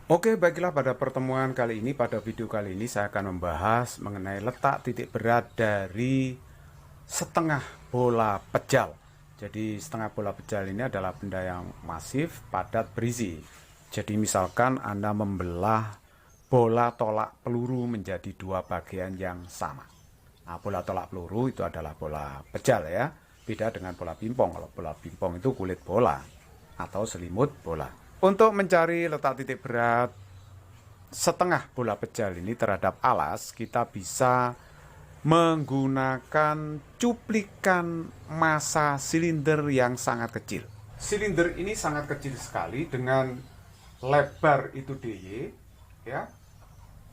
Oke, baiklah pada pertemuan kali ini, pada video kali ini saya akan membahas mengenai letak titik berat dari setengah bola pejal. Jadi setengah bola pejal ini adalah benda yang masif, padat, berisi. Jadi misalkan Anda membelah bola tolak peluru menjadi dua bagian yang sama. Nah, bola tolak peluru itu adalah bola pejal ya. Beda dengan bola pingpong. Kalau bola pingpong itu kulit bola atau selimut bola. Untuk mencari letak titik berat setengah bola pejal ini terhadap alas, kita bisa menggunakan cuplikan massa silinder yang sangat kecil. Silinder ini sangat kecil sekali dengan lebar itu dy, ya.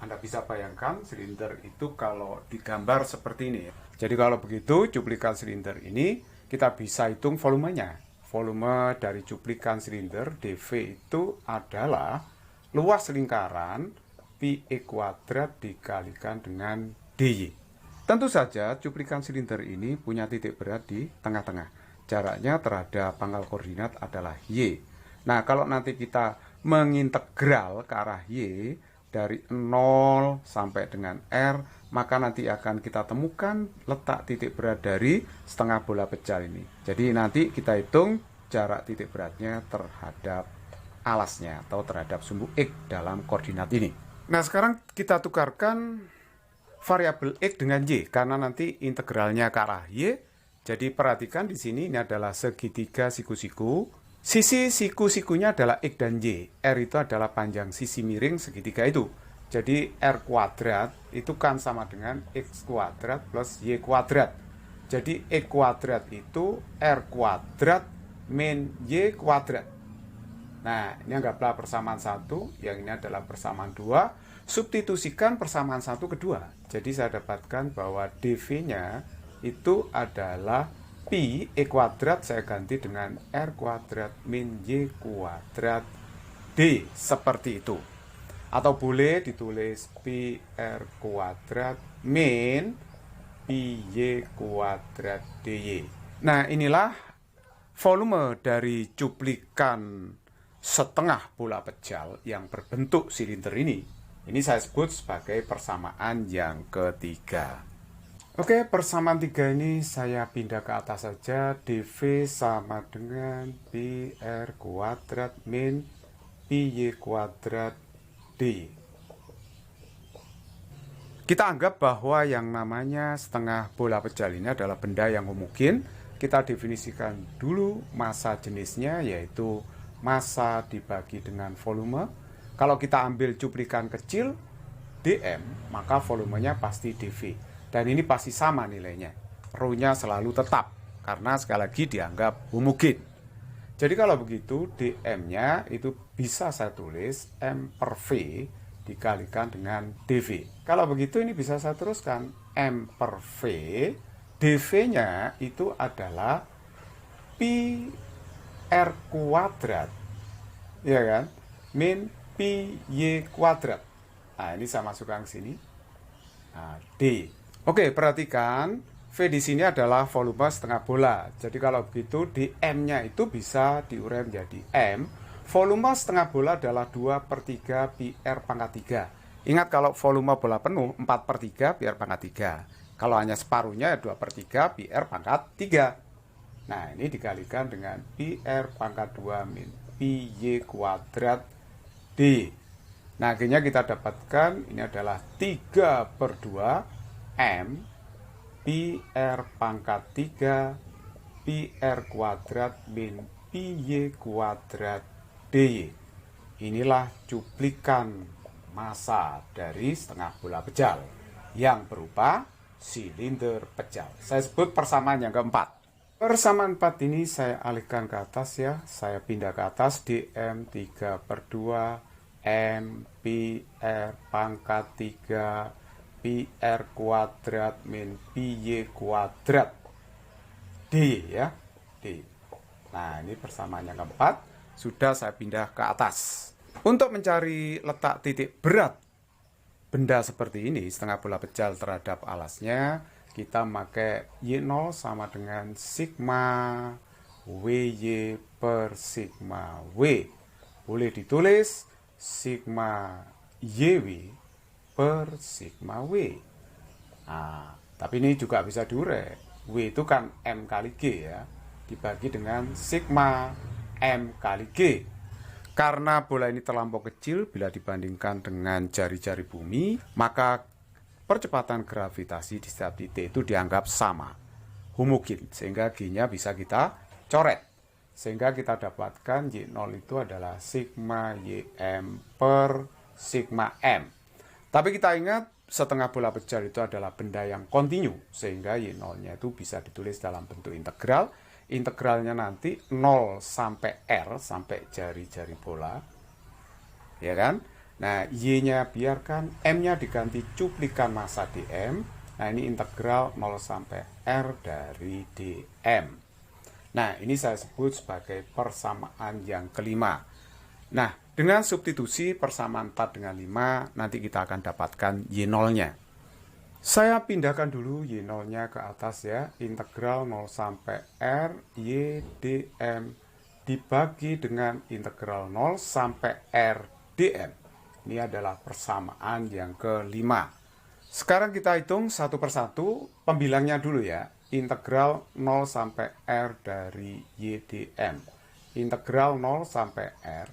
Anda bisa bayangkan silinder itu kalau digambar seperti ini. Jadi kalau begitu, cuplikan silinder ini kita bisa hitung volumenya. Volume dari cuplikan silinder dV itu adalah luas lingkaran pi E kuadrat dikalikan dengan dy. Tentu saja cuplikan silinder ini punya titik berat di tengah-tengah. Jaraknya terhadap pangkal koordinat adalah y. Nah, kalau nanti kita mengintegral ke arah y dari 0 sampai dengan r, maka nanti akan kita temukan letak titik berat dari setengah bola pejal ini. Jadi nanti kita hitung jarak titik beratnya terhadap alasnya atau terhadap sumbu X dalam koordinat ini. Nah, sekarang kita tukarkan variabel X dengan Y karena nanti integralnya ke arah Y. Jadi perhatikan di sini ini adalah segitiga siku-siku. Sisi siku-sikunya adalah X dan Y. R itu adalah panjang sisi miring segitiga itu. Jadi R kuadrat itu kan sama dengan X kuadrat plus Y kuadrat. Jadi X kuadrat itu R kuadrat min Y kuadrat. Nah, ini anggaplah persamaan 1, yang ini adalah persamaan 2. Substitusikan persamaan 1 ke 2. Jadi saya dapatkan bahwa dV-nya itu adalah pi E kuadrat, saya ganti dengan R kuadrat min Y kuadrat D, seperti itu. Atau boleh ditulis pi R kuadrat min pi Y kuadrat DY. Nah, inilah volume dari cuplikan setengah bola pejal yang berbentuk silinder ini. Ini saya sebut sebagai persamaan yang ketiga. Oke, persamaan 3 ini saya pindah ke atas saja. dV sama dengan pi R kuadrat min pi Y kuadrat D. Kita anggap bahwa yang namanya setengah bola pejal ini adalah benda yang homogen. Kita definisikan dulu massa jenisnya, yaitu massa dibagi dengan volume. Kalau kita ambil cuplikan kecil dm, maka volumenya pasti dv. Dan ini pasti sama nilainya. Rho-nya selalu tetap, karena sekali lagi dianggap homogen. Jadi kalau begitu, dm-nya itu bisa saya tulis m per v dikalikan dengan dv. Kalau begitu ini bisa saya teruskan m per v, dv-nya itu adalah pi R kuadrat, ya kan, min pi Y kuadrat. Nah, ini saya masukkan ke sini. Nah, D. Oke, perhatikan V di sini adalah volume setengah bola. Jadi kalau begitu dm-nya itu bisa diurai menjadi m. Volume setengah bola adalah 2/3 pi R pangkat 3. Ingat, kalau volume bola penuh 4/3 pi R pangkat 3. Kalau hanya separuhnya 2/3 pi R pangkat 3. Nah, ini dikalikan dengan pi R pangkat 2 min pi Y kuadrat D. Nah, akhirnya kita dapatkan ini adalah 3/2 M pi R pangkat 3 pi R kuadrat min pi Y kuadrat D. Inilah cuplikan massa dari setengah bola pejal yang berupa silinder pejal. Saya sebut persamaan yang keempat. Persamaan 4 ini saya alihkan ke atas ya. Saya pindah ke atas. dm 3/2 m pi R pangkat 3 pi R kuadrat min pi Y kuadrat D, ya. D. Nah, ini persamaan yang keempat. Sudah saya pindah ke atas. Untuk mencari letak titik berat benda seperti ini, setengah bola pejal terhadap alasnya, kita pakai Y0 sama dengan sigma WY per sigma W. Boleh ditulis sigma YW per sigma W. Nah, tapi ini juga bisa diurek. W itu kan M kali G ya, dibagi dengan sigma M kali G. Karena bola ini terlampau kecil bila dibandingkan dengan jari-jari bumi, maka percepatan gravitasi di setiap titik itu dianggap sama, homogen, sehingga G-nya bisa kita coret. Sehingga kita dapatkan Y0 itu adalah sigma YM per sigma M. Tapi kita ingat setengah bola pejar itu adalah benda yang kontinu, sehingga Y0-nya itu bisa ditulis dalam bentuk integral. Integralnya nanti 0 sampai R, sampai jari-jari bola, ya kan? Nah, Y-nya biarkan, M-nya diganti cuplikan massa dm. Nah, ini integral 0 sampai R dari dm. Nah, ini saya sebut sebagai persamaan yang kelima. Nah, dengan substitusi persamaan 4 dengan 5, nanti kita akan dapatkan Y0-nya. Saya pindahkan dulu Y0-nya ke atas ya. Integral 0 sampai R Y dm dibagi dengan integral 0 sampai R dm. Ini adalah persamaan yang kelima. Sekarang kita hitung satu persatu pembilangnya dulu ya. Integral 0 sampai R dari Y dm. Integral 0 sampai R.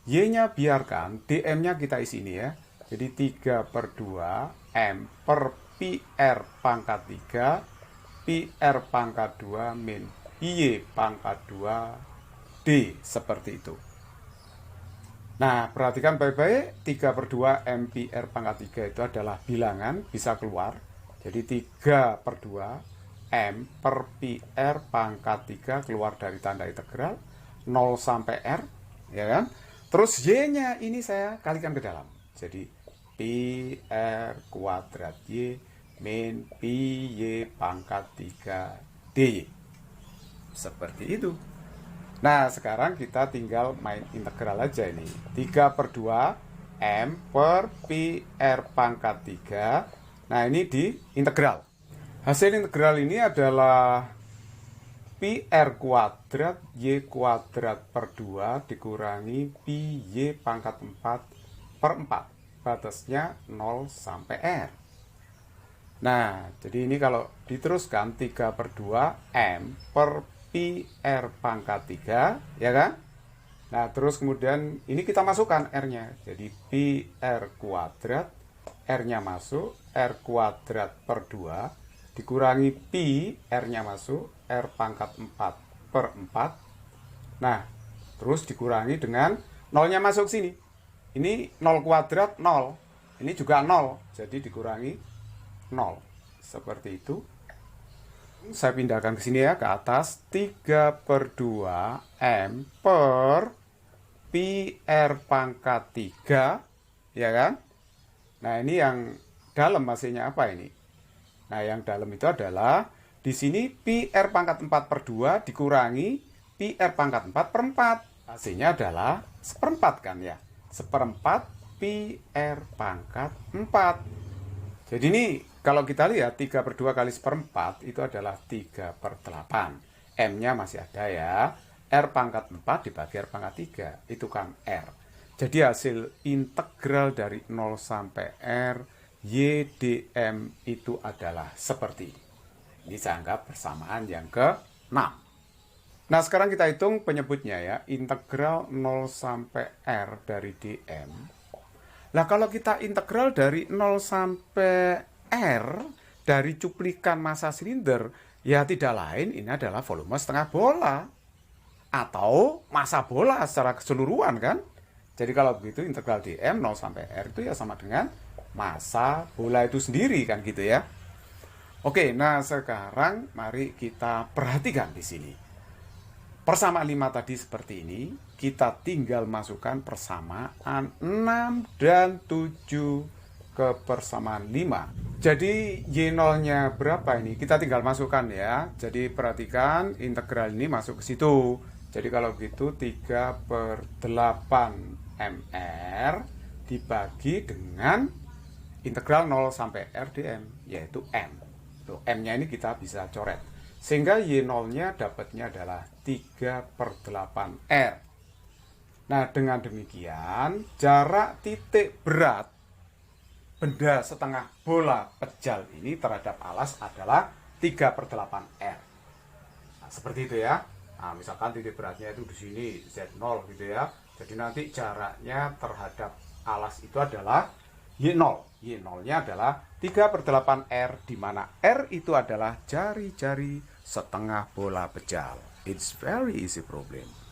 Y-nya biarkan, dm-nya kita isi ini ya. Jadi 3/2 M per pi R pangkat 3, pi R pangkat 2 min pi Y pangkat 2 D, seperti itu. Nah, perhatikan baik-baik, 3/2 M pi R pangkat 3 itu adalah bilangan, bisa keluar. Jadi 3/2 M per pi R pangkat 3 keluar dari tanda integral 0 sampai R, ya kan? Terus Y-nya ini saya kalikan ke dalam. Jadi pi R kuadrat Y min pi Y pangkat 3 DY. Seperti itu. Nah, sekarang kita tinggal main integral aja ini. 3/2 M per pi R pangkat 3. Nah, ini di integral. Hasil integral ini adalah pi R kuadrat Y kuadrat per 2 dikurangi pi Y pangkat 4/4. Batasnya 0 sampai R. Nah, jadi ini kalau diteruskan 3/2 M per pi R pangkat 3, ya kan? Nah, terus kemudian ini kita masukkan R-nya. Jadi pi R kuadrat, R-nya masuk, R kuadrat per 2 dikurangi pi, R-nya masuk, R pangkat 4/4. Nah, terus dikurangi dengan 0-nya masuk sini. Ini 0 kuadrat 0. Ini juga 0. Jadi dikurangi 0. Seperti itu. Saya pindahkan ke sini ya, ke atas. 3/2 M per pi R pangkat 3. Ya kan? Nah, ini yang dalam hasilnya apa ini? Nah, yang dalam itu adalah di sini pi R pangkat 4/2 dikurangi pi R pangkat 4/4. Hasilnya adalah 1/4 kan ya. 1/4 pi R pangkat 4. Jadi ini kalau kita lihat 3/2 kali 1/4 itu adalah 3/8. M-nya masih ada ya. R pangkat 4 dibagi R pangkat 3. Itu kan R. Jadi hasil integral dari 0 sampai R Y dm itu adalah seperti ini. Ini saya anggap persamaan yang ke-6. Nah, sekarang kita hitung penyebutnya ya. Integral 0 sampai R dari dm. Nah, kalau kita integral dari 0 sampai R dari cuplikan massa silinder, ya tidak lain ini adalah volume setengah bola. Atau massa bola secara keseluruhan kan. Jadi kalau begitu integral dm 0 sampai R itu ya sama dengan massa bola itu sendiri kan gitu ya. Oke, nah sekarang mari kita perhatikan di sini. Persamaan 5 tadi seperti ini, kita tinggal masukkan persamaan 6 dan 7 ke persamaan 5. Jadi Y0-nya berapa ini? Kita tinggal masukkan ya. Jadi perhatikan integral ini masuk ke situ. Jadi kalau gitu 3/8 MR dibagi dengan integral 0 sampai R dm, yaitu M. Tuh, M-nya ini kita bisa coret. Sehingga Y0-nya dapatnya adalah 3/8 R. Nah, dengan demikian, jarak titik berat benda setengah bola pejal ini terhadap alas adalah 3/8 R. Nah, seperti itu ya. Nah, misalkan titik beratnya itu di sini Z0 gitu ya. Jadi nanti jaraknya terhadap alas itu adalah Y0. Y0-nya adalah 3/8 R, di mana R itu adalah jari-jari setengah bola pejal. It's very easy problem.